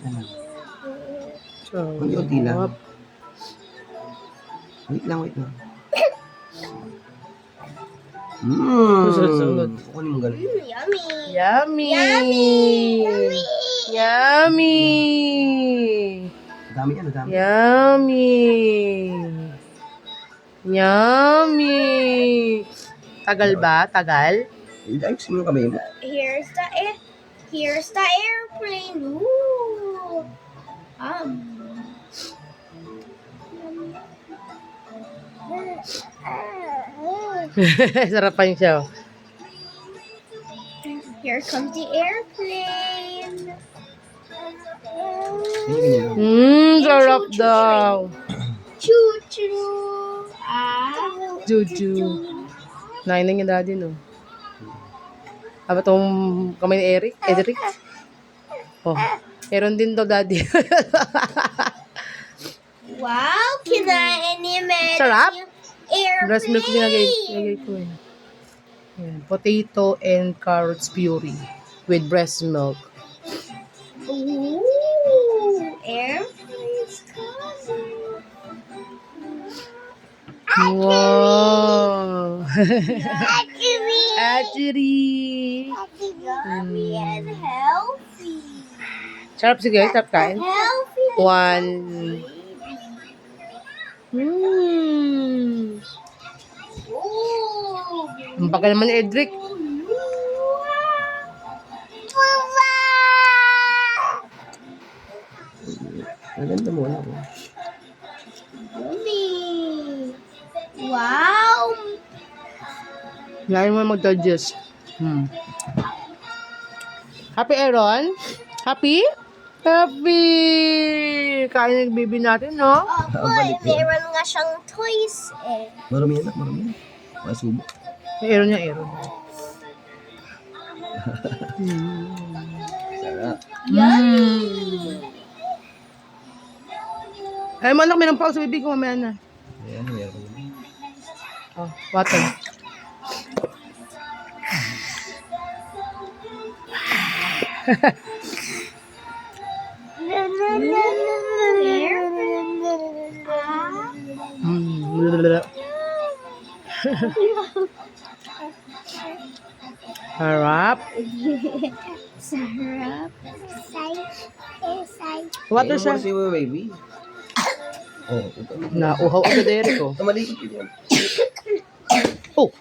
Ano? So, Unti-unti lang. Wait lang. Sunod. Kunin mo ganun. Yummy. Yummy! Yummy. Yummy! Dami yan, dami. Yummy! Yummy! Tagal ba? Tagal? Ayos mo yung kamay mo. Here's the airplane. Ooh. Sarapan siya. Here comes the airplane. Sarap daw. Choo-choo. Juju. Nain na niya daddy, no? Aba tong kamay ni Eric? Oh, meron din daw daddy. Wow, can I imagine? Sarap? Airplane. Breast milk nilagay ko eh. Ayan, potato and carrots puree with breast milk. Ooh, airplane's coming. Wow! Actually, Actually! yummy and healthy. Sarap, sige, sarap kain. Healthy. One. Ooh. Ang bagal naman ni Edric. Maganda mo na. Yummy. Wow. Ngayon mo mag-digest. Happy, Aaron? Happy? Happy! Kain ng baby natin, no? Opo, meron nga siyang toys eh. Marami yan. Masubo. Aaron niya, Aaron. Sarap. Ay, mo anak, mayroon pa ako sa bibig ko, mamaya na. Ayan, meron. Oh, water. Harap. Sarap. Water siya. Si baby. Oh, ito. Nauhaw ako sa Eric ko. Maliit yun. Oh!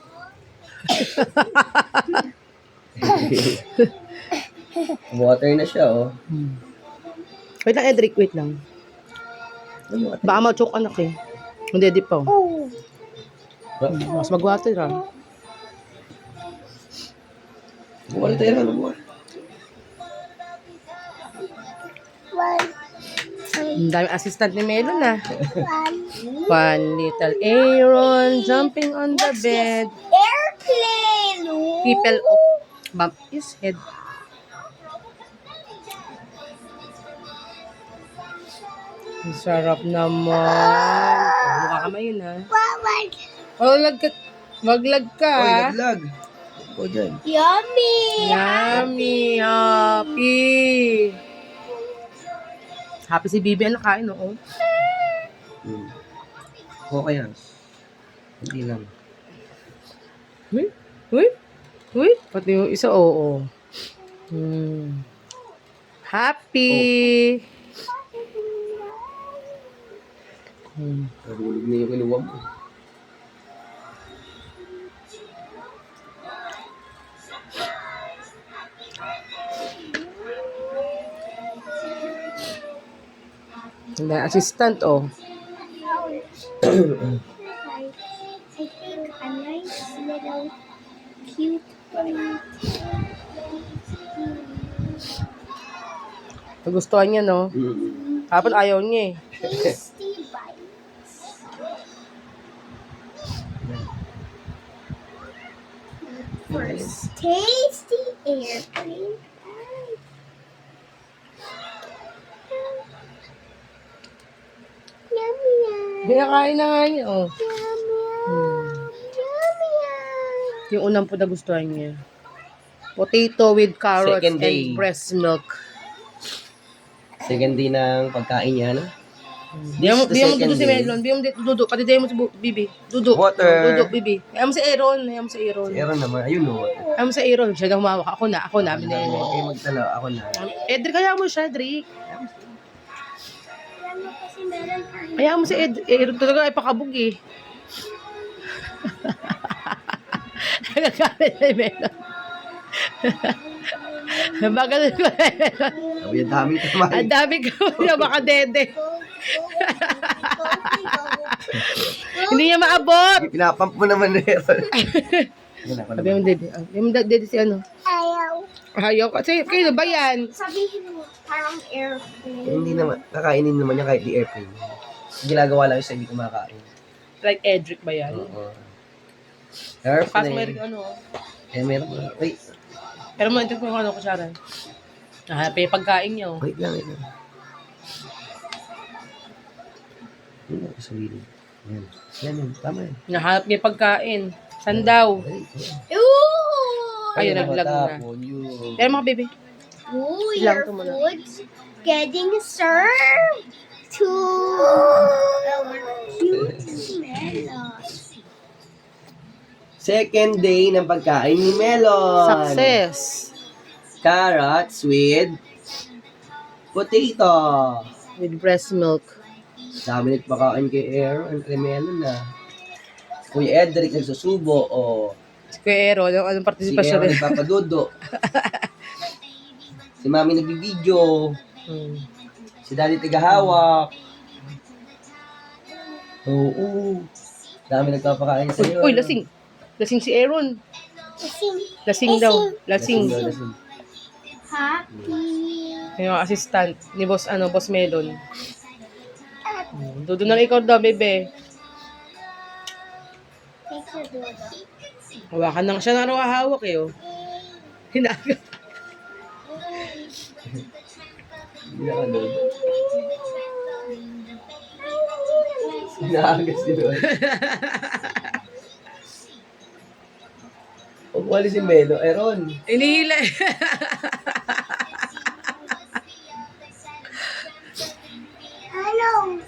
Water na siya, oh. Wait lang, Edric, wait lang. Baka ma-choke anak eh. Hindi, di pa. Oh. Mas mag-water ah. Buwan tayo na, buwan. Ang daming assistant ni Melon ah. One little Aaron jumping on the bed. Airplane. Ooh. People bump his head. Ang sarap naman. Oh, mukha kamay yun ah. Wawag. Maglag ka Oy, ah. naglag. O, dyan. Yummy. Yummy, happy. Happy si Bibi, ano kain, oo. Okay yan. Hindi lang. Uy, pati yung isa, oo. Happy. Nahulog na yung kiluwag mo. Ang daming assistant, oh. I think a nice little cute one. Nagustuhan niya, no? Kapag ayaw niya, eh. Tasty bites. First, tasty airplane. Yummy, yum. Kinakain na nga niya, oh. Yum, yum. Yummy, yum. Yung unang po nagustuhan niya. Potato with carrots Second day. and breast milk. Second day ng pagkain niya, no? Bigyan mo This is the dudo second si day. Melon. Bigyan mo dudo. Patidayin mo si Bibi. Dudo. Water. Dudo, Bibi. Ayaw mo si Aaron. Si Aaron naman, ayun no. Ayaw mo si Aaron. Siya na humawak. Ako na. Binili. Okay, magtala, ako na. Edric, kaya mo siya, Edric. Alam mo kasi meron tayo. Kaya mo si Aaron talaga ay pakabog eh. Nagkakalit na yung Melon. Bagal ko Sabi, ang daming kamay. ang dami ko na baka dede. Hindi niya maabot. Pinapump mo naman na Aaron. Yan ako Sabi mo naman. dede. Sabi mo dede si ano. Ayaw. Ayaw. Kasi kayo ba yan? Sabihin mo, parang airplane. Hindi naman, kakainin naman niya kahit di airplane. Ginagawa lang siya, hindi kumakain. Like Edric ba yan? Oo. Kaso may Airplane. ano. Meron pa. Wait, Pero mo ito kung ano kutsara. Happy pagkain niyo. wait lang. Yun lang, sa willing. Yan, tama yan. Nahanap niya pagkain. San daw? Wait, Ooh! Ayun, naglag na. nakatapon yun. Pero mga bebe. Ooh, Ilang your to muna? food's getting served to our cute melon. Second day ng pagkain ni Melon. Success. Carrots with potato. With breast milk. Dami nagpakain kay Aaron, kay Melon na. Kuya Edric nagsusubo o Si Kuya Ero, anong si participation Aaron rin? nagpapadudo. Si Mami nagbibideo. Si Daddy tigahawak. Oo. Dami nagpapakain sa iyo. Uy, lasing. Lasing si Aaron. Lasing daw. Lasing. Lasing. Happy. Yung assistant ni Boss Melon. Dudo na ikaw daw, bebe. Thanks for doing Hawakan lang siya na raw hawak eh, oh. Hinagat. Hindi nakaload. Hinahagas si Doon. Huwag wali si Melo. Aaron. Inihila. Hello.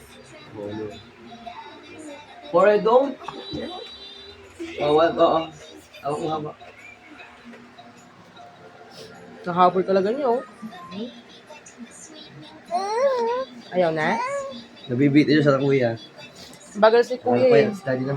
For I don't. Oo. Ako kung haba. Nakahabol talaga niya, oh. Ayaw na? Nabibiti siya sa kuya. Bagal si Ako kuya pa eh. yan, study naman.